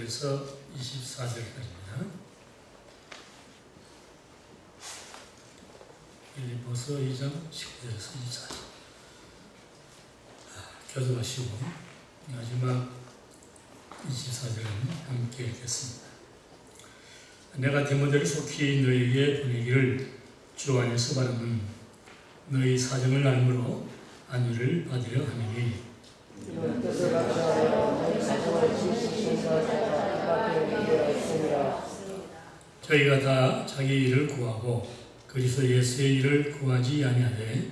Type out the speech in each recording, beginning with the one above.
그래서 24절까지입니다. 빌립보서 2장 19절에서 24절. 교도하시고 마지막 24절은 함께 읽겠습니다. 내가 디모데를 속히 너희에게 보내기를 주 안에서 바라는 너희 사정을 알므로 안위를 받으려 하느니 저희가 다 자기 일을 구하고 그리스도 예수의 일을 구하지 아니하되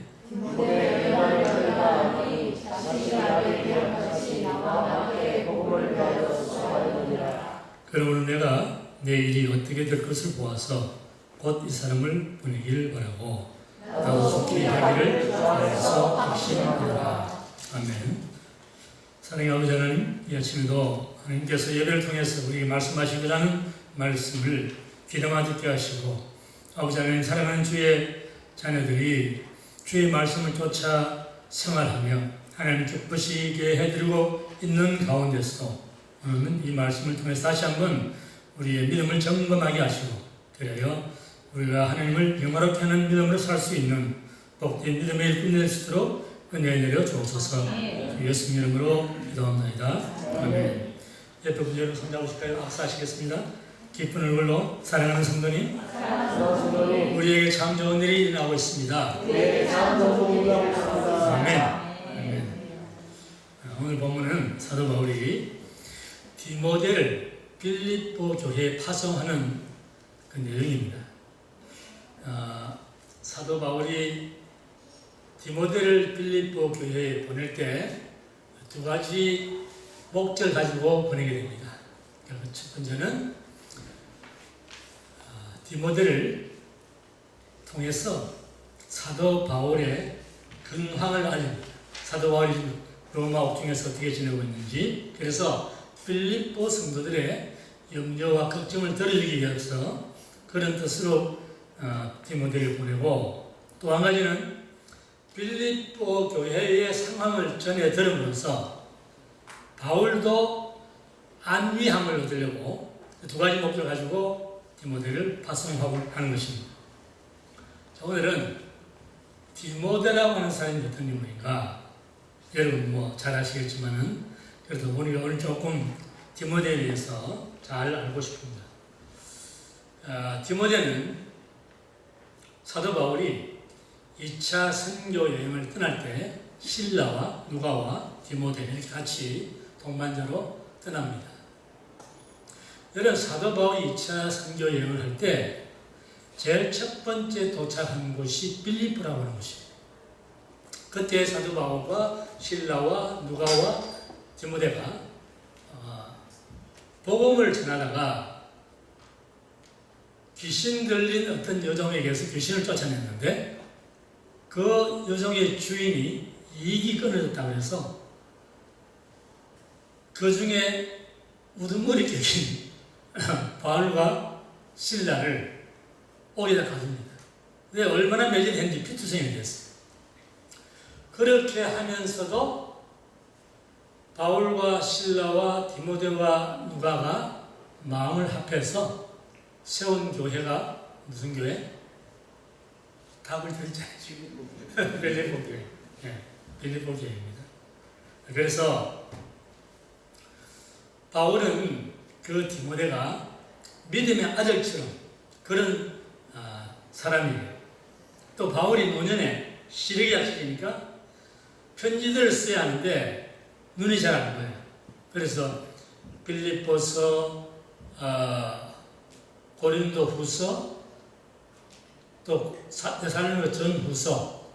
그러므로 내가 내 일이 어떻게 될 것을 보아서 곧 이 사람을 보내기를 바라고 나도 속히 하기를 바라서 확신하노라. 아멘. 사랑의 아버지 하나님, 이 아침에도 하나님께서 예배를 통해서 우리에게 말씀하시고자 하는 말씀을 귀담아 듣게 하시고, 아버지 하나님, 사랑하는 주의 자녀들이 주의 말씀을 쫓아 생활하며 하나님 기쁘시게 해드리고 있는 가운데서 오늘은 이 말씀을 통해서 다시 한번 우리의 믿음을 점검하게 하시고, 그래요 우리가 하나님을 영화롭게 하는 믿음으로 살 수 있는 복된 믿음의 일꾼 될 수 있도록 은혜 내려 주옵소서. 예수님 이름으로 기도합니다. 아멘. 옆에 분들 여러분 손잡으실까요? 악수하시겠습니다. 기쁜 얼굴로 사랑하는 성도님, 우리에게 참 좋은 일이 일어나고 있습니다. 아멘. 아멘. 오늘 본문은 사도 바울이 디모데를 빌립보 교회에 파송하는 그 내용입니다. 사도 바울이 디모데를 빌립보 교회에 보낼 때 두 가지 목적을 가지고 보내게 됩니다. 첫 번째는 디모데를 통해서 사도 바울의 근황을 알립니다. 사도 바울이 로마 옥중에서 어떻게 지내고 있는지, 그래서 빌립보 성도들의 염려와 걱정을 덜어주기 위해서 그런 뜻으로 디모데를 보내고, 또 한 가지는 빌립보 교회의 상황을 전해 들으면서 바울도 안위함을 얻으려고 두 가지 목적을 가지고 디모데를 파송하고 하는 것입니다. 자, 오늘은 디모데라고 하는 사람이 어떤 인물인가? 여러분 잘 아시겠지만은 그래도 우리가 오늘 조금 디모데에 대해서 잘 알고 싶습니다. 디모데는 사도 바울이 2차 선교 여행을 떠날 때 실라와 누가와 디모데 이렇게 같이 동반자로 떠납니다. 여러분, 사도 바울이 2차 선교 여행을 할 때 제일 첫 번째 도착한 곳이 빌립보라고 하는 곳이에요. 그때 사도 바울과 실라와 누가와 디모데가 복음을 전하다가 귀신 들린 어떤 여종에게서 귀신을 쫓아냈는데, 그 여종의 주인이 이익이 끊어졌다고 해서 그 중에 우두머리 격인 바울과 실라를 오리다 가줍니다. 근데 얼마나 매진했는지 피투성이 됐어요. 그렇게 하면서도 바울과 실라와 디모데와 누가가 마음을 합해서 세운 교회가 무슨 교회? 답을 드렸잖아요. 빌립보 교회. 네, 빌립보 교회입니다. 그래서 바울은 그 디모데가 믿음의 아들처럼 그런 사람이에요. 또 바울이 노년에 시력이 약해지니까 편지들을 써야 하는데 눈이 잘 안 보여요. 그래서 빌립보서, 고린도 후서, 또 데살로니가 전후서,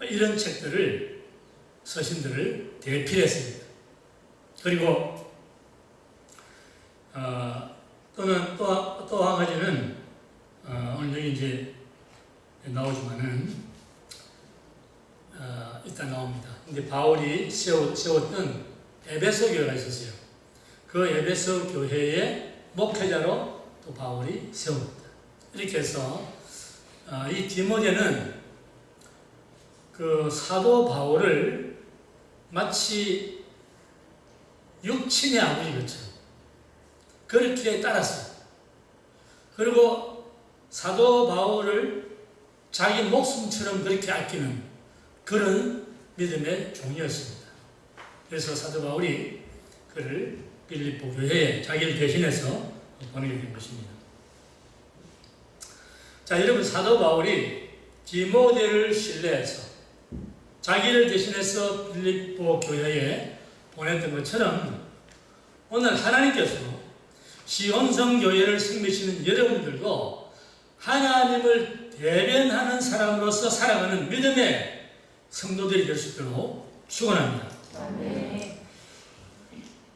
이런 책들을, 서신들을 대필했습니다. 그리고 또는 또 한 가지는 오늘 여기 이제 나오지만은 일단 나옵니다. 근데 바울이 세웠던 에베소 교회가 있었어요. 그 에베소 교회의 목회자로 또 바울이 세웁니다. 이렇게 해서 이 디모데는 그 사도 바울을 마치 육친의 아버지 것처럼 그렇게 따랐어요. 그리고 사도 바울을 자기 목숨처럼 그렇게 아끼는 그런 믿음의 종이었습니다. 그래서 사도 바울이 그를 빌립보 교회에 자기를 대신해서 보내게 된 것입니다. 자, 여러분, 사도 바울이 디모데를 신뢰해서 자기를 대신해서 빌립보 교회에 보냈던 것처럼 오늘 하나님께서 시온성 교회를 섬기시는 여러분들도 하나님을 대변하는 사람으로서 살아가는 믿음의 성도들이 될 수 있도록 축원합니다.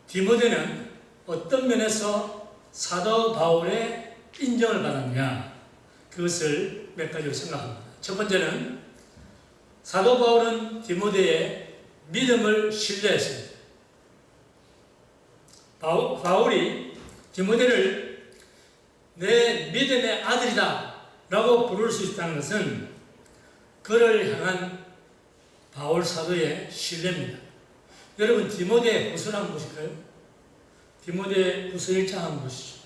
디모데는 어떤 면에서 사도 바울의 인정을 받았느냐, 그것을 몇 가지로 생각합니다. 첫 번째는 사도 바울은 디모데의 믿음을 신뢰했습니다. 바울이 디모데를 내 믿음의 아들이다 라고 부를 수 있다는 것은 그를 향한 바울 사도의 신뢰입니다. 여러분, 디모데 후서란 무엇일까요? 디모데 후서 1장 한번 보시죠.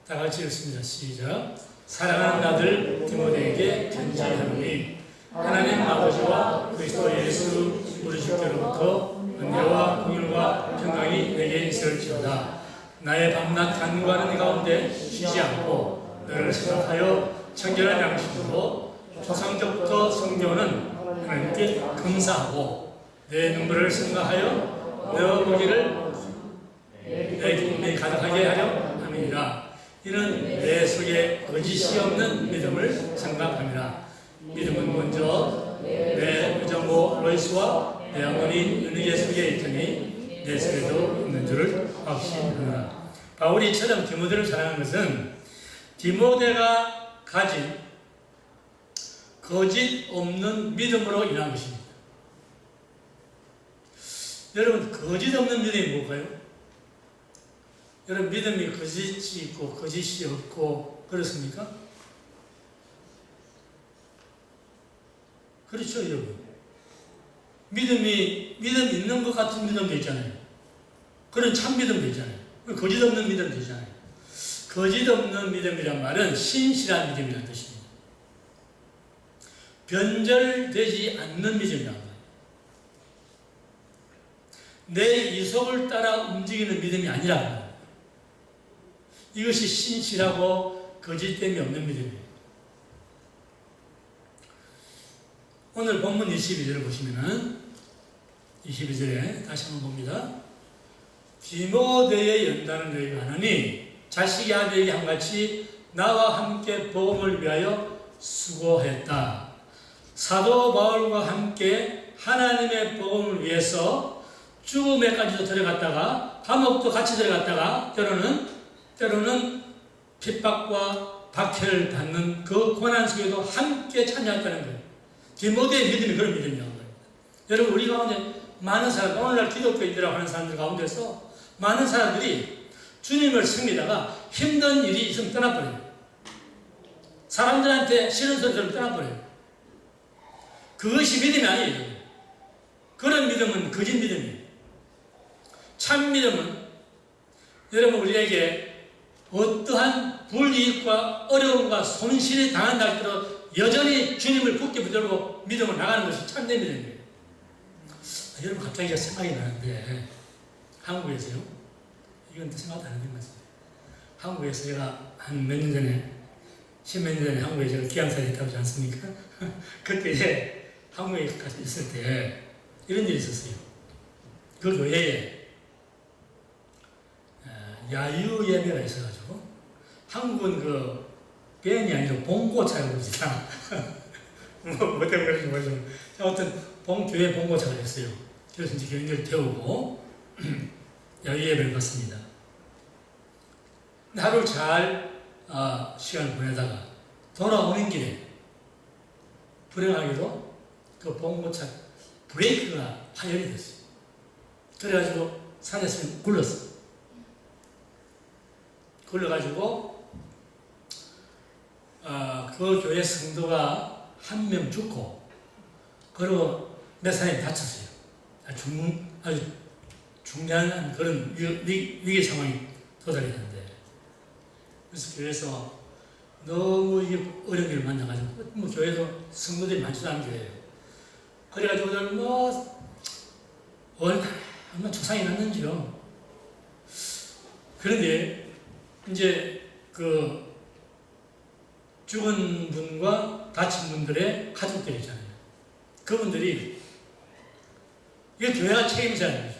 다 같이 읽습니다. 시작. 사랑하는 아들 디모데에게 편지하노니 하나님 아버지와 그리스도 예수 우리 주께로부터 은혜와 긍휼과 평강이 내게 있을지어다. 나의 밤낮 간구하는 가운데 쉬지 않고 너를 생각하여 청결한 양심으로 조상적부터 성교는 하나님께 감사하고 내 눈물을 생각하여 너 보기를 내 기쁨이 가득하게 하려 함이니라. 이는 내 속에 거짓이 없는 믿음을 생각함이라. 믿음은 먼저 내 의정부 로이스와 내 어머니 은희계 속에 있더니 내 속에도 있는 줄을 확신하노라. 바울이 이처럼 디모데를 사랑한 것은 디모데가 가진 거짓 없는 믿음으로 인한 것입니다. 여러분, 거짓 없는 믿음이 뭘까요? 여러분, 믿음이 거짓이 있고 거짓이 없고 그렇습니까? 그렇죠, 여러분. 믿음 있는 것 같은 믿음도 있잖아요. 그런 참 믿음도 있잖아요. 거짓 없는 믿음도 있잖아요. 거짓 없는 믿음이란 말은 신실한 믿음이라는 뜻입니다. 변절되지 않는 믿음이란 말이에요. 내 이속을 따라 움직이는 믿음이 아니라 이것이 신실하고 거짓됨이 없는 믿음이에요. 오늘 본문 22절을 보시면은 22절에 다시 한번 봅니다. 디모데의 연단을 너희가 하느니 자식이 아들에게 한같이 나와 함께 복음을 위하여 수고했다. 사도 바울과 함께 하나님의 복음을 위해서 죽음에까지도 들어갔다가 감옥도 같이 들어갔다가 때로는 핍박과 박해를 받는 그 고난 속에도 함께 참여했다는 거예요. 디모데의 믿음이 그런 믿음이라는 거예요. 여러분, 우리 가운데 많은 사람, 오늘날 기독교인이라고 하는 사람들 가운데서 많은 사람들이 주님을 섬기다가 힘든 일이 있으면 떠나버려요. 사람들한테 싫은 소리처럼 떠나버려요. 그것이 믿음이 아니에요. 그런 믿음은 거짓 믿음이에요. 참 믿음은 여러분, 우리에게 어떠한 불이익과 어려움과 손실이 당한다 할지라도 여전히 주님을 굳게 붙들고 믿음을 나가는 것이 참된 믿음이에요. 여러분, 갑자기 생각이 나는데 한국에서요, 이건 생각도 안 하는 것입니다. 한국에서 제가 한 몇 년 전에, 10몇 년 전에 한국에 제가 기양사에 있다고 하지 않습니까? 그때 한국에 가서 있을 때 이런 일이 있었어요. 그 교회에 야유 예배가 있어가지고, 한국은 그 밴이 아니라 봉고차라고 그러지다. 뭐 때문에 그런지 모르지만 아무튼 교회 봉고차가 됐어요. 그래서 이제 교인들 태우고 야유 예배를 갔습니다. 하루 잘 시간을 보내다가 돌아오는 길에 불행하게도 그 봉고차 브레이크가 파열이 됐어요. 그래가지고 산에서 굴렀어요. 굴러가지고 그 교회 성도가 한 명 죽고, 그리고 몇 사람이 다쳤어요. 아주 중대한 그런 위기 상황이 도달이 하는데, 그래서 교회에서 너무 이게 어려운 일을 만나가지고, 뭐 교회도 성도들이 많지도 않은 교회예요. 그래가지고들 얼마나 조상이 났는지요. 그런데 이제 그 죽은 분과 다친 분들의 가족들이 있잖아요. 그분들이 이거 교회가 책임져야 하는 거죠.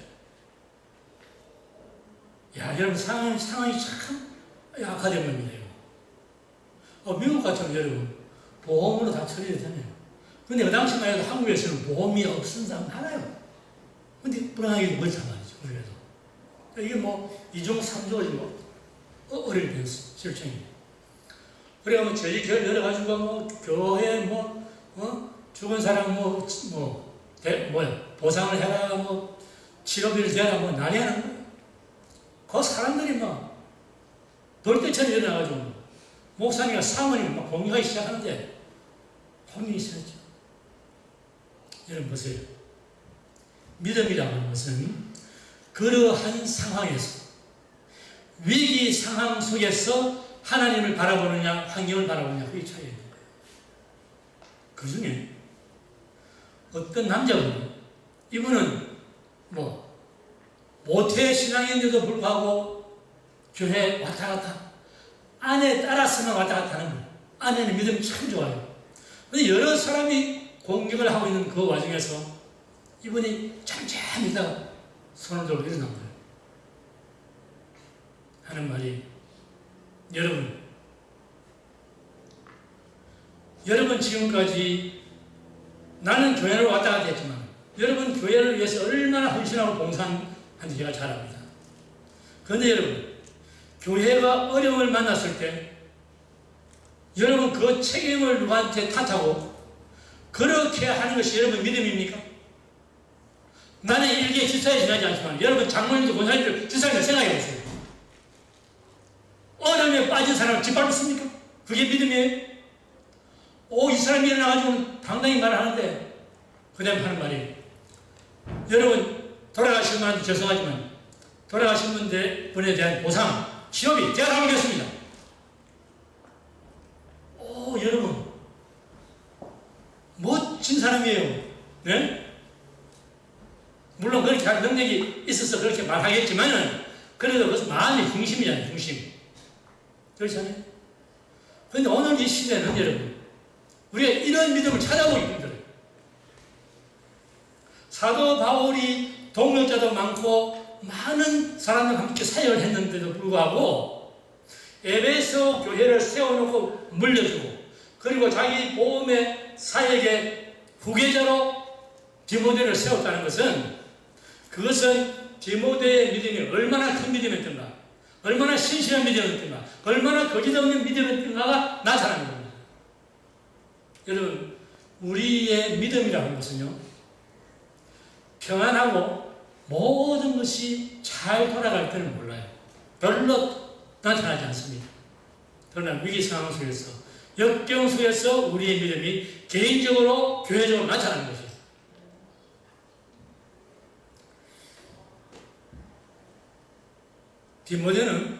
야, 여러분 상황이 참 악화된 겁니다. 이거. 미국 같으면 여러분 보험으로 다 처리되잖아요. 근데 그 당시만 해도 한국에서는 보험이 없는 사람 많아요. 근데 불안하게 멀쩡한 말이죠. 그래도 이게 뭐 2종 3종이 뭐 어릴 때 실정이에요. 그래가 뭐 저희 교회 열어가지고 뭐 교회 죽은 사람 보상을 해라 뭐 치료비를 대라 뭐 난리 하는 거예요. 그 사람들이 막 벌떼처럼 일어나가지고 목사님과 사모님 막 공격하기 시작하는데 혼이 있었죠. 여러분 보세요. 믿음이라는 것은 그러한 상황에서 위기 상황 속에서 하나님을 바라보느냐 환경을 바라보느냐 그게 차이예요. 그 중에 어떤 남자분 이분은 모태 신앙인데도 불구하고 교회 왔다 갔다 아내 따라서만 왔다 갔다 하는 거예요. 아내는 믿음이 참 좋아요. 근데 여러 사람이 공격을 하고 있는 그 와중에서 이분이 잠잠히 있다가 손을 들고 일어난 거예요. 하는 말이 여러분 지금까지 나는 교회를 왔다 갔다 했지만 여러분 교회를 위해서 얼마나 헌신하고 봉사한지 제가 잘 압니다. 그런데 여러분 교회가 어려움을 만났을 때 여러분 그 책임을 누구한테 탓하고 그렇게 하는 것이 여러분 믿음입니까? 나는 일개 지사에 지나지 않지만 여러분 장로님도 권사님들 지사님들 생각해보세요. 어려움에 빠진 사람을 짓밟습니까? 그게 믿음이에요? 이 사람이 일어나가지고 당당히 말을 하는데 그 다음에 하는 말이 여러분 돌아가신 분한테 죄송하지만 돌아가신 분에 대한 보상 취업이 제가 하겠습니다. 여러분 멋진 사람이에요. 네? 물론 그렇게 할 능력이 있어서 그렇게 말하겠지만은 그래도 그것은 마음의 중심이잖아요. 중심. 그렇잖아요. 그런데 오늘 이 시대는 여러분 우리가 이런 믿음을 찾아보기 힘들어요. 사도 바울이 동역자도 많고 많은 사람들과 함께 사역을 했는데도 불구하고 에베소 교회를 세워놓고 물려주고 그리고 자기 보험의 사역의 후계자로 디모데를 세웠다는 것은 그것은 디모데의 믿음이 얼마나 큰 믿음이었던가 얼마나 신실한 믿음이었던가 얼마나 거짓없는 믿음이었던가가 나타나는 겁니다. 여러분 우리의 믿음이라는 것은요 평안하고 모든 것이 잘 돌아갈 때는 몰라요. 별로 나타나지 않습니다. 그러나 위기 상황 속에서 역경 속에서 우리의 믿음이 개인적으로 교회적으로 나타나는 것이에요. 디모데는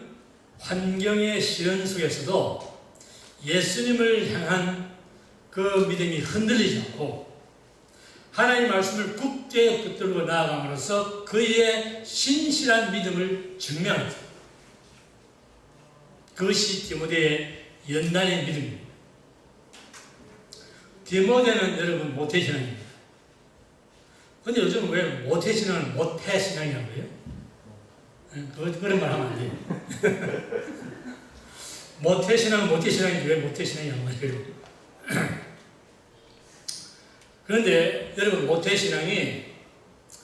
환경의 시련 속에서도 예수님을 향한 그 믿음이 흔들리지 않고 하나님의 말씀을 굳게 붙들고 나아감으로써 그의 신실한 믿음을 증명합니다. 그것이 디모데의 연단의 믿음입니다. 디모데는 여러분 모태신앙입니다. 근데 요즘 왜 모태신앙을 모태신앙이라고 해요? 그런 말 하면 안 돼요. 모태신앙은 모태신앙인지 왜 모태신앙이라고 말해요? 그런데 여러분 모태신앙이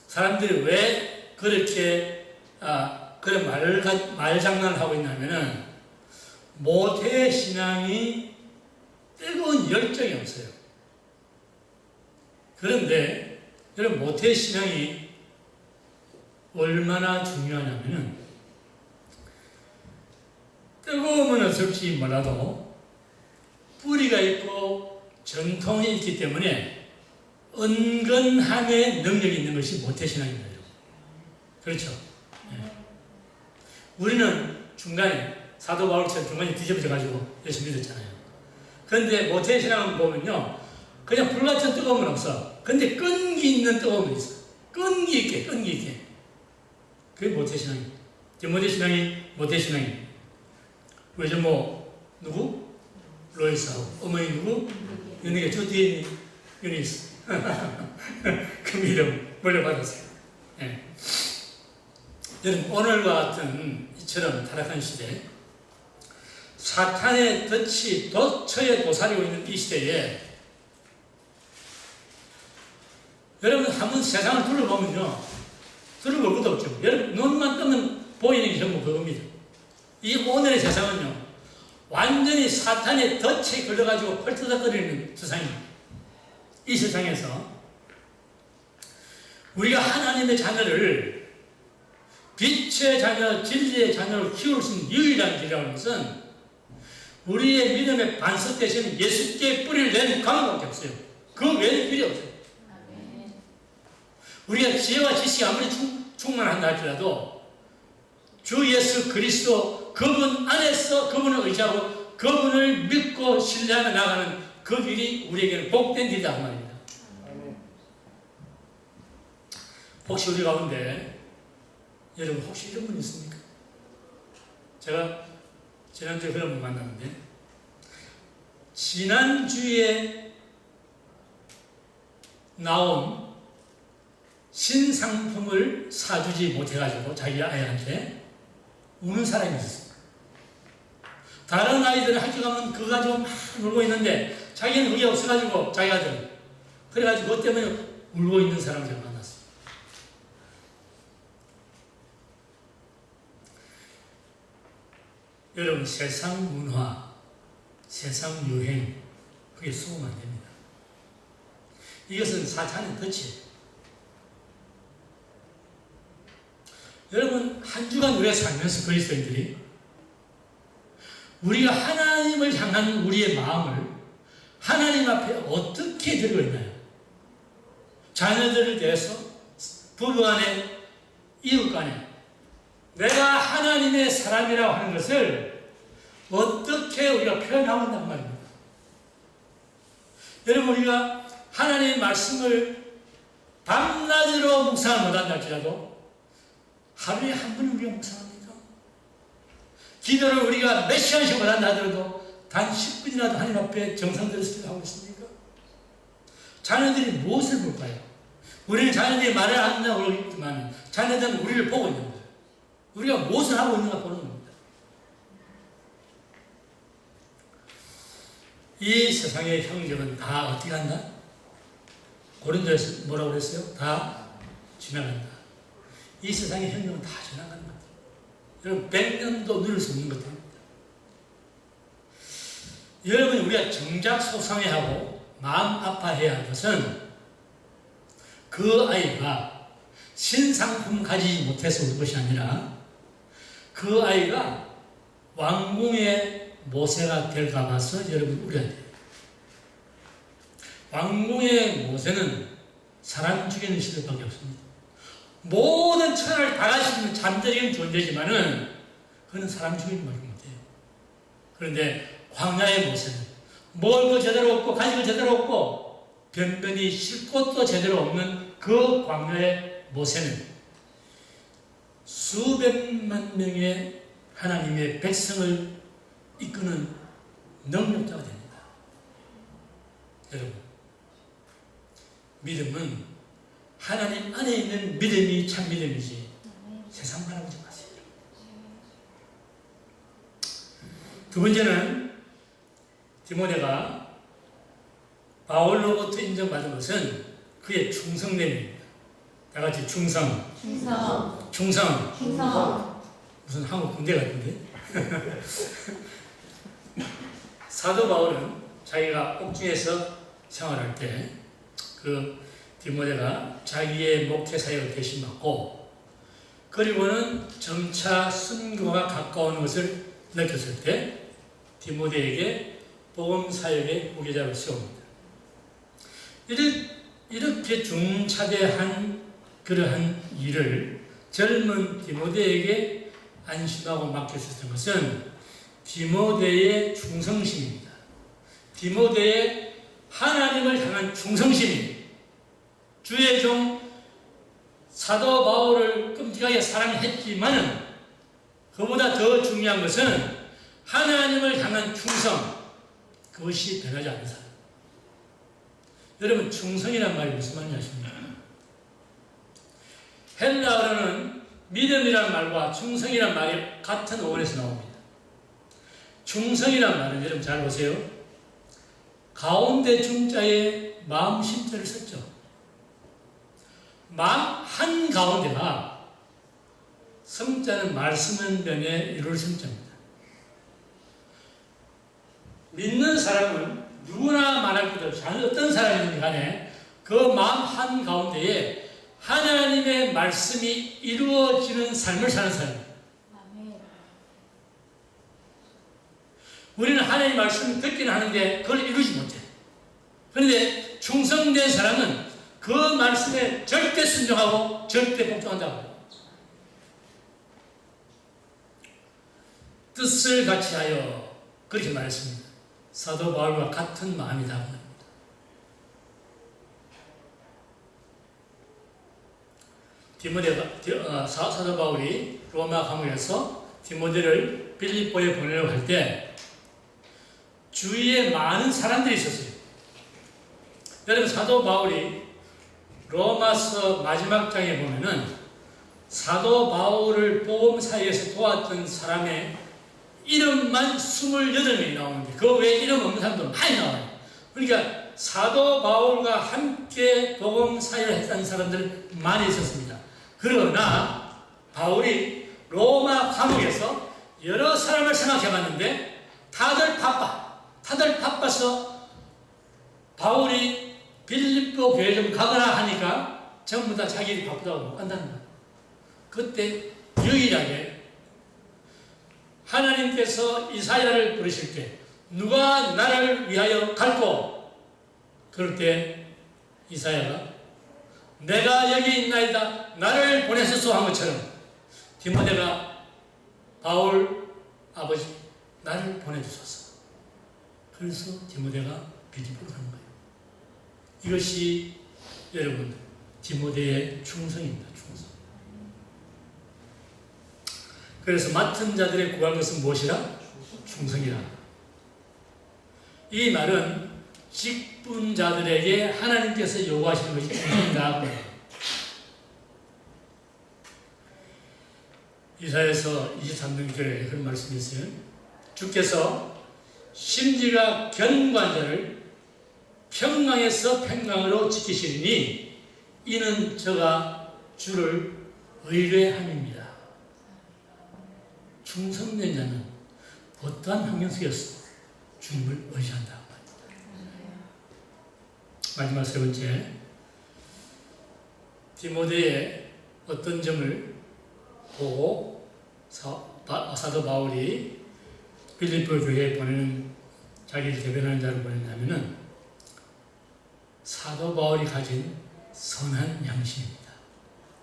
사람들이 왜 그렇게 그런 말장난을 하고 있냐면은 모태신앙이 뜨거운 열정이 없어요. 그런데 여러분 모태신앙이 얼마나 중요하냐면은 뜨거우면 어쩔지 몰라도 뿌리가 있고 전통이 있기 때문에 은근함의 능력이 있는 것이 모태신앙입니다. 그렇죠? 네. 우리는 중간에 사도 바울처럼 중간에 뒤집어져가지고 예수 믿었잖아요. 그런데 모태신앙을 보면요, 그냥 불같은 뜨거움은 없어. 근데 끈기 있는 뜨거움이 있어. 끈기 있게. 그게 모태신앙입니다. 모태신앙이 모태신앙입니다. 왜죠? 누구? 로이스하고 어머니 누구? 윤희가 저 뒤에 있는 유니스. 그 믿음 물려받았어요. 네. 여러분, 오늘과 같은 이처럼 타락한 시대, 사탄의 덫이 도처에 도사리고 있는 이 시대에 여러분 한번 세상을 둘러보면요, 둘러볼 것도 없죠. 여러분 눈만 뜨면 보이는 게 전부 그겁니다. 이 오늘의 세상은요, 완전히 사탄의 덫에 걸려가지고 펄터덕거리는 세상입니다. 이 세상에서 우리가 하나님의 자녀를, 빛의 자녀, 진리의 자녀를 키울 수 있는 유일한 길이라는 것은 우리의 믿음의 반석 대신 예수께 뿌리를 내는 강밖에 없어요. 그 외에는 필요 없어요. 우리가 지혜와 지식이 아무리 충만한다 할지라도 주 예수 그리스도 그분 안에서 그분을 의지하고 그분을 믿고 신뢰하며 나가는 그 길이 우리에게는 복된 길이다 그 말입니다. 혹시 우리 가운데 여러분 혹시 이런 분 있습니까? 제가 지난주에 그런 분 만났는데 지난주에 나온 신상품을 사주지 못해가지고 자기 아이한테 우는 사람이 있었어요. 다른 아이들은 학교 가면 그거 가지고 막 울고 있는데 자기는 그게 없어가지고 자기 아들은 그래가지고 그것 때문에 울고 있는 사람을 제가 만났어요. 여러분, 세상 문화, 세상 유행, 그게 속으면 안 됩니다. 이것은 사탄의 덫이에요. 여러분, 한 주간 우리가 살면서 그리스도인들이 우리가 하나님을 향한 우리의 마음을 하나님 앞에 어떻게 들고 있나요? 자녀들을 대해서, 부부 간에, 이웃 간에 내가 하나님의 사람이라고 하는 것을 어떻게 우리가 표현하고 있단 말입니다. 여러분, 우리가 하나님의 말씀을 밤낮으로 묵상을 못한다 할지라도 하루에 한 번 우리가 묵상합니까? 기도를 우리가 몇 시간씩 못한다 하더라도 단 10분이라도 하나님 앞에 정성 들여서 하고 있습니까? 자녀들이 무엇을 볼까요? 우리는 자녀들이 말을 안 한다고 그러겠지만 자녀들은 우리를 보고 있는 거예요. 우리가 무엇을 하고 있는가 보는 겁니다. 이 세상의 형적은 다 어떻게 한다? 고린도에서 뭐라고 그랬어요? 다 지나간다. 이 세상의 형적은 다 지나가는 겁니다. 여러분, 100년도 누릴 수 없는 것들입니다. 여러분, 우리가 정작 속상해하고 마음 아파해야 할 것은 그 아이가 신상품 가지지 못해서 올 것이 아니라 그 아이가 왕궁의 모세가 될까 봐서 여러분 우려야 돼요. 왕궁의 모세는 사람 죽이는 시대밖에 없습니다. 모든 천하를 다 가지고 있는 잠재적인 존재지만은 그는 사람 죽이는 말을 못해요. 그런데 광야의 모세는 먹을 거 제대로 없고 가질 거 제대로 없고 변변히 쉴 곳도 제대로 없는 그 광야의 모세는 수백만 명의 하나님의 백성을 이끄는 능력자가 됩니다. 여러분, 믿음은 하나님 안에 있는 믿음이 참 믿음이지 세상 바라보지 마세요. 두 번째는 디모데가 바울로부터 인정받은 것은 그의 충성됨입니다. 다 같이 충성. 무슨 한국 군대 같은데? 사도 바울은 자기가 옥중에서 생활할 때 그 디모데가 자기의 목회 사역을 대신받고 그리고는 점차 순교가 가까운 것을 느꼈을 때 디모데에게 복음 사역의 후계자로 세웁니다. 이렇게 중차대한 그러한 일을 젊은 디모데에게 안심하고 맡길 수 있었던 것은 디모데의 충성심입니다. 디모데의 하나님을 향한 충성심입니다. 주의 종 사도 바울을 끔찍하게 사랑했지만은 그보다 더 중요한 것은 하나님을 향한 충성, 그것이 변하지 않는 사람. 여러분, 충성이란 말이 무슨 말인지 아십니까? 헬라어로는 믿음이라는 말과 충성이라는 말이 같은 어원에서 나옵니다. 충성이라는 말은 여러분 잘 보세요. 가운데 중자에 마음 심자를 썼죠. 마음 한가운데가 성자는 말씀은 변에 이룰 성자입니다. 믿는 사람은 누구나 말할 것 없이 어떤 사람이든 간에 그 마음 한가운데에 하나님의 말씀이 이루어지는 삶을 사는 사람입니다. 우리는 하나님의 말씀을 듣기는 하는데 그걸 이루지 못해. 그런데 충성된 사람은 그 말씀에 절대 순종하고 절대 복종한다고. 뜻을 같이 하여 그렇게 말했습니다. 사도 바울과 같은 마음이다 합니다. 사도 바울이 로마 감옥에서 디모데를 빌립보에 보내려고 할 때 주위에 많은 사람들이 있었어요. 여러분, 사도 바울이 로마서 마지막 장에 보면은 사도 바울을 복음 사이에서 도왔던 사람의 이름만 28명이 나오는데 그 외에 이름 없는 사람도 많이 나와요. 그러니까 사도 바울과 함께 복음 사이를 했던 사람들 많이 있었습니다. 그러나 바울이 로마 감옥에서 여러 사람을 생각해봤는데 다들 바빠서 바울이 빌립보 교회 좀 가거라 하니까 전부 다 자기 바쁘다고 못 간다는 거예요. 그때 유일하게 하나님께서 이사야를 부르실 때 누가 나를 위하여 갈고? 그럴 때 이사야가 내가 여기 있나이다 나를 보내소서 한 것처럼 디모데가 바울 아버지 나를 보내주소서. 그래서 디모데가 빌립보로 가는 거예요. 이것이 여러분 디모데의 충성입니다. 충성. 그래서 맡은 자들의 구한 것은 무엇이라? 충성이라. 이 말은 직분자들에게 하나님께서 요구하시는 것이 충성이다. 이사야서 23장 1절에 그런 말씀이 있어요. 주께서 심지가 견고한 자를 평강에서 평강으로 지키시리니 이는 저가 주를 의뢰함입니다. 충성된 자는 어떠한 환경 속에서 주님을 의지한다. 마지막 세 번째, 디모데의 어떤 점을 보고 사도 바울이 빌립보 교회에 보내는 자기를 대변하는 자를 보냈냐면은 사도 바울이 가진 선한 양심입니다.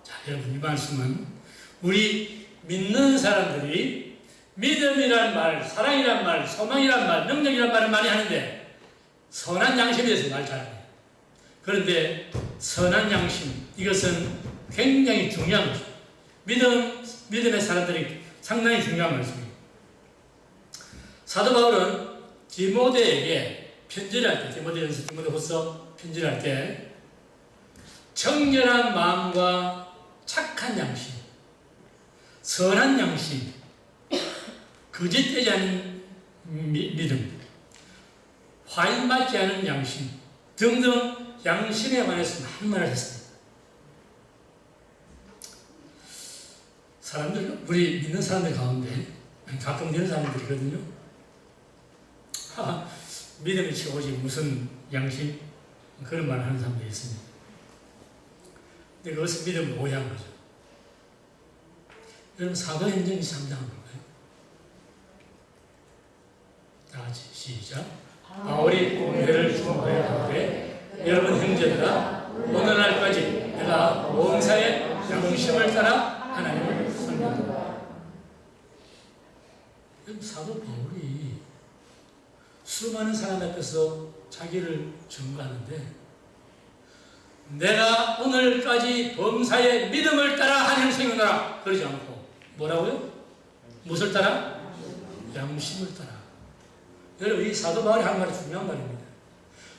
자, 여러분 이 말씀은 우리 믿는 사람들이 믿음이란 말, 사랑이란 말, 소망이란 말, 능력이란 말을 많이 하는데 선한 양심에 대해서 말 잘해요. 그런데 선한 양심, 이것은 굉장히 중요한 것이죠. 믿음의 사람들이 상당히 중요한 말씀이에요. 사도 바울은 디모데에게 편지를 할 때, 디모데후서 편지를 할 때 청결한 마음과 착한 양심, 선한 양심, 거짓되지 않은 믿음, 화인맞지 않은 양심 등등 양심에 관해서 많은 말을 했습니다. 우리 믿는 사람들 가운데 가끔 이런 사람들이거든요. 믿음이 최고지 무슨 양심? 그런 말을 하는 사람들이 있습니다. 근데 그것은 믿음을 오해한 거죠. 여러분, 사도행전이 상당한 건가요? 다 같이 시작. 바울이 공회를 중보해 하되 여러분 형제들아, 오늘날까지 내가 봉사의 양심을 따라 하나님을 섬긴다. 사도 바울이 수많은 사람 앞에서 자기를 증거하는데, 내가 오늘까지 범사의 믿음을 따라 하나님을 생각하라 그러지 않고 뭐라고요? 무엇을 따라? 양심을 따라. 여러분, 이 사도 바울이 하는 말이 중요한 말입니다.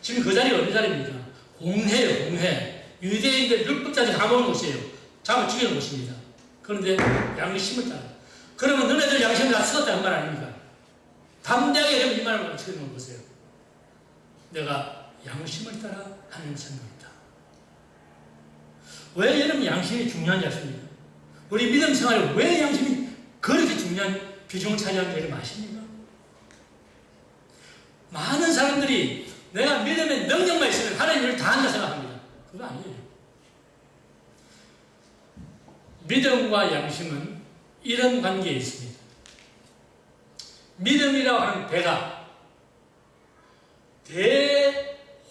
지금 그 자리가 어느 자리입니까? 공회예요, 공회. 유대인들 율법까지 다 먹은 곳이에요. 잡아 죽이는 곳입니다. 그런데 양심을 따라. 그러면 너네들 양심을 다 쓰었다는 말 아닙니까? 담대하게 이 말을 맞추는 거 보세요. 내가 양심을 따라 하는 생각이다. 왜 여러분 양심이 중요한지 아십니까? 우리 믿음 생활에 왜 양심이 그렇게 중요한 비중을 차지하는지 여러분 아십니까? 많은 사람들이 내가 믿음의 능력만 있으면 하나님을 다 한다 생각합니다. 그거 아니에요. 믿음과 양심은 이런 관계에 있습니다. 믿음이라고 하는 배가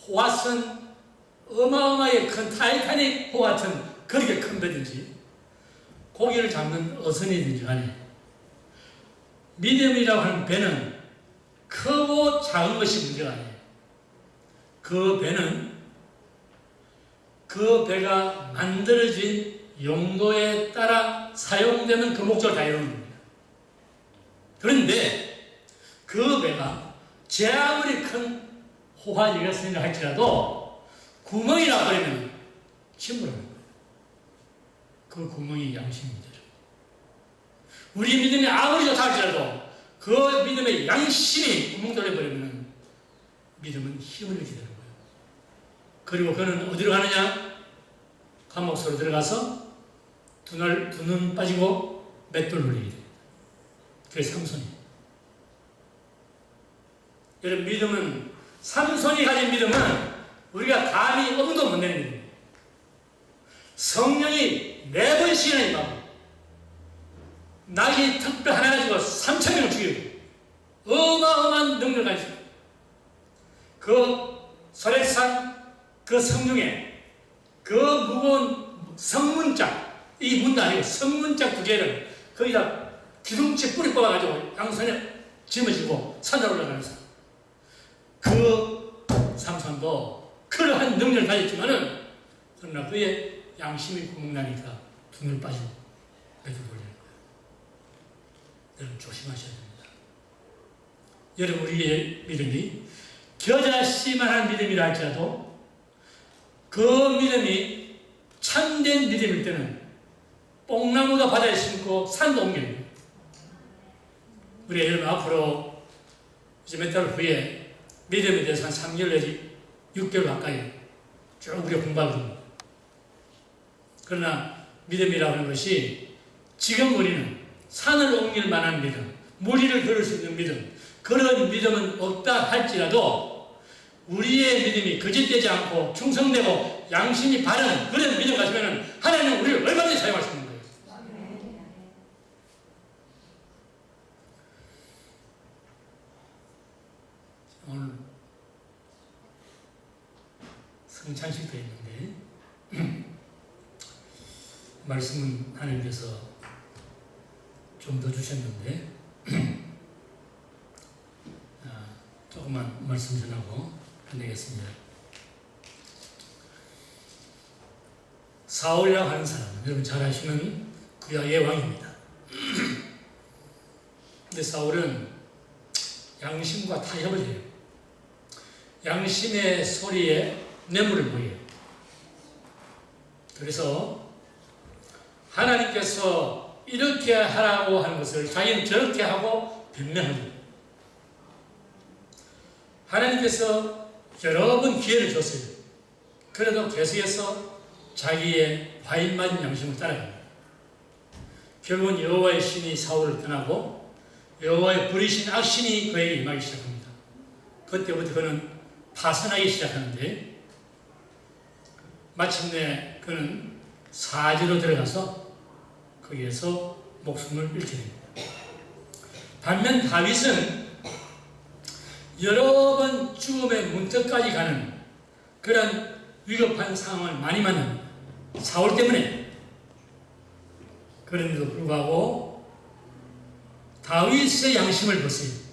대호화선 어마어마하게 큰 타이타닉 호 같은 그렇게 큰 배든지 고기를 잡는 어선이든지 간에 믿음이라고 하는 배는 크고 작은 것이 문제가 아니에요. 그 배는 그 배가 만들어진 용도에 따라 사용되는 그 목적을 다 이루는 겁니다. 그런데 그 배가 제 아무리 큰 호화지가 생긴다 할지라도 구멍이 나버리면 침몰하는 거예요. 그 구멍이 양심입니다. 우리 믿음이 아무리 좋다 할지라도 그 믿음의 양심이 구멍 뚫려버리면 믿음은 힘을 잃게 되는 거예요. 그리고 그는 어디로 가느냐? 감옥 속으로 들어가서 두 눈 빠지고 맷돌 물리게 됩니다. 그게 삼손이에요. 여러분, 믿음은, 삼손이 가진 믿음은 우리가 감히 엄도 못 내는 믿음이에요. 성령이 4번씩이나 임하고 낙이 특별 하나 가지고 3,000명을 죽이고 어마어마한 능력을 가지고 그 소래산 그 성중에 그 무거운 성문짝, 이 문도 아니고 성문짝 2개를 거기다 기둥치 뿌리 뽑아가지고 양손에 짊어지고 산으로 올라가면서 그 삼손도 그러한 능력을 가졌지만은 그러나 그의 양심이 구멍나니까 두 눈 빠지고 매주 돌리는 거예요. 여러분 조심하셔야 됩니다. 여러분, 우리의 믿음이 겨자씨만한 믿음이라 할지라도 그 믿음이 참된 믿음일 때는 뽕나무가 바다에 심고 산도 옮겨요. 우리 여러분 앞으로 이제 몇 달 후에 믿음에 대해서 한 3개월 내지 6개월 가까이 쭉 우리가 공부하거든요. 그러나 믿음이라고 하는 것이 지금 우리는 산을 옮길 만한 믿음, 무리를 걸을 수 있는 믿음, 그런 믿음은 없다 할지라도 우리의 믿음이 거짓되지 않고 충성되고 양심이 바른 그런 믿음 가지면 하나님은 우리를 얼마든지 사용할 수 있는 거예요. 오늘 성찬식도 있는데 말씀은 하나님께서 좀 더 주셨는데 조금만 말씀 전하고 끝내겠습니다. 사울이라고 하는 사람은 여러분 잘 아시는 구약의 왕입니다. 근데 사울은 양심과 타협을 해요. 양심의 소리에 뇌물을 보여요. 그래서 하나님께서 이렇게 하라고 하는 것을 자기는 저렇게 하고 변명합니다. 하나님께서 여러 번 기회를 줬어요. 그래도 계속해서 자기의 과인 맞은 양심을 따라갑니다. 결국은 여호와의 신이 사울을 떠나고 여호와의 부리신 악신이 그에게 임하기 시작합니다. 그때부터 그는 파선하기 시작하는데 마침내 그는 사지로 들어가서 거기에서 목숨을 잃게 됩니다. 반면 다윗은 여러 번 죽음의 문턱까지 가는 그런 위급한 상황을 많이 만납니다. 사울 때문에. 그런데도 불구하고 다윗의 양심을 보세요.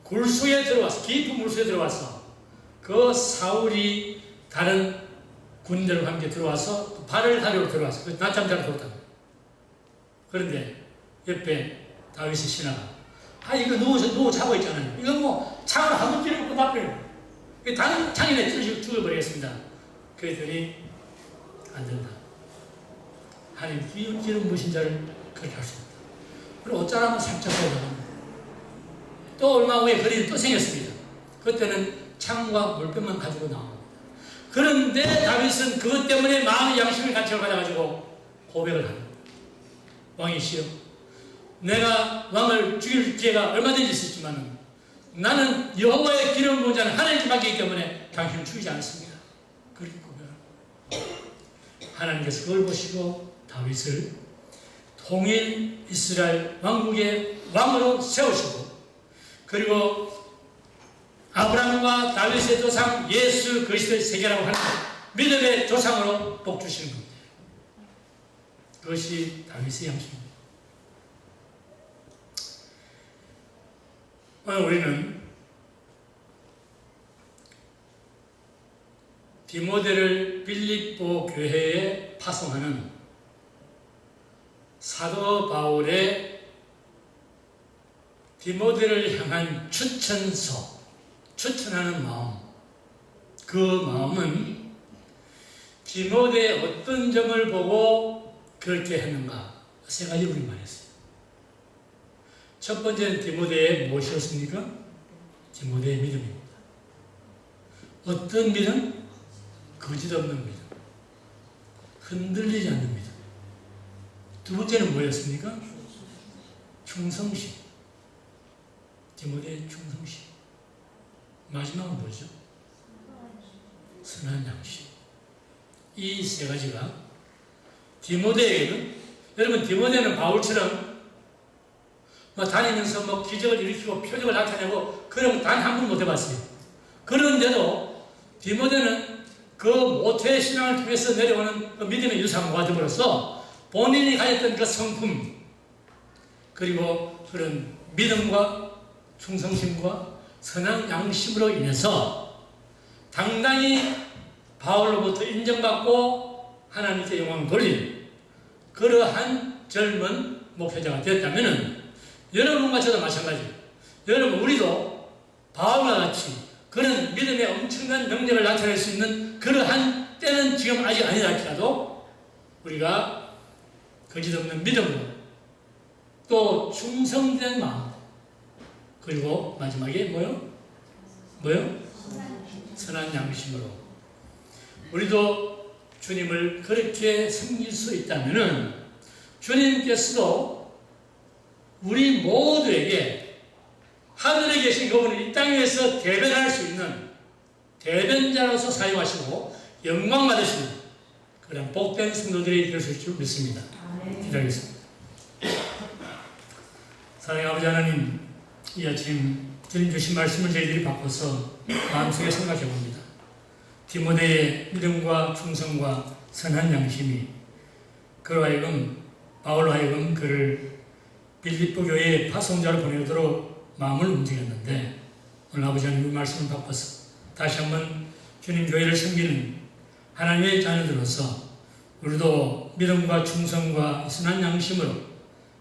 굴수에 들어와서, 깊은 물수에 들어와서 그 사울이 다른 군대와 함께 들어와서 발을 하려고 들어와서 낮잠 자러 들어왔다. 그런데 옆에 다윗의 신하가 이거 누워 자고 있잖아요. 이거 뭐 창을 한번 찌르고 끝나버려요. 다른 창에 죽여버리겠습니다. 그랬더니 안 된다. 하나님 기름 부으신 자를 그렇게 할 수 없다. 그리고 어쩌라면 살짝 올라갑니다. 또 얼마 후에 거리는 또 생겼습니다. 그때는 창과 물병만 가지고 나옵니다. 그런데 다윗은 그것 때문에 마음의 양심을 같이 가져가지고 고백을 합니다. 왕이시여, 내가 왕을 죽일 기회가 얼마든지 있었지만 나는 여호와의 기름 부은 자는 하나님께 맡기기 때문에 당신을 죽이지 않습니다. 그렇게 고백합니다. 하나님께서 그걸 보시고 다윗을 통일 이스라엘 왕국의 왕으로 세우시고, 그리고 아브라함과 다윗의 조상 예수 그리스도의 세계라고 하는 믿음의 조상으로 복 주시는 겁니다. 그것이 다윗의 양심입니다. 오늘 우리는 디모데를 빌립보 교회에 파송하는 사도 바울의 디모데를 향한 추천서, 추천하는 마음, 그 마음은 디모데의 어떤 점을 보고 그렇게 했는가, 세 가지 우리 말했어요. 첫 번째는 디모데의 무엇이었습니까? 디모데의 믿음입니다. 어떤 믿음? 거짓 없는 믿음, 흔들리지 않는 믿음. 두 번째는 뭐였습니까? 충성심. 디모데의 충성심. 마지막은 뭐죠? 선한 양심. 이 세 가지가 디모데에게는, 여러분 디모데는 바울처럼 다니면서 기적을 일으키고 표적을 나타내고 그런 단 한 번 못 해봤어요. 그런데도 디모데는 그 모태의 신앙을 통해서 내려오는 그 믿음의 유산 모아둠으로써 본인이 가졌던 그 성품, 그리고 그런 믿음과 충성심과 선한 양심으로 인해서 당당히 바울로부터 인정받고 하나님께 영광을 돌린 그러한 젊은 목회자가 되었다면, 여러분과 저도 마찬가지예요. 여러분, 우리도 바울과 같이 그런 믿음의 엄청난 능력을 나타낼 수 있는 그러한 때는 지금 아직 아니다 할지라도 우리가 거짓 없는 믿음으로, 또 충성된 마음, 그리고 마지막에 뭐요? 선한 양심으로 우리도 주님을 그렇게 섬길 수 있다면 주님께서도 우리 모두에게 하늘에 계신 그분을 이 땅에서 대변할 수 있는 대변자로서 사용하시고 영광 받으시는 그런 복된 성도들이 될 수 있을 줄 믿습니다. 기도하겠습니다. 사랑의 아버지 하나님, 이 아침 주님 주신 말씀을 저희들이 바꿔서 마음속에 생각해 봅니다. 디모데의 믿음과 충성과 선한 양심이 그로 하여금, 바울로 하여금 그를 빌립보 교회의 파송자로 보내도록 마음을 움직였는데, 오늘 아버지 하나님 말씀을 바꿔서 다시 한번 주님 교회를 섬기는 하나님의 자녀들로서 우리도 믿음과 충성과 선한 양심으로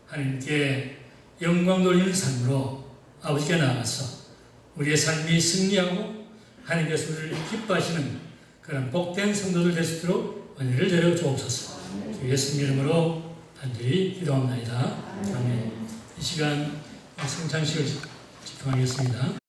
하나님께 영광 돌리는 삶으로 아버지께 나아가서 우리의 삶이 승리하고 하나님께서 우리를 기뻐하시는 그런 복된 성도들 될 수 있도록 은혜를 내려 주옵소서. 예수님 이름으로 간절히 기도합니다. 아멘. 이 시간 성찬식을 집중하겠습니다.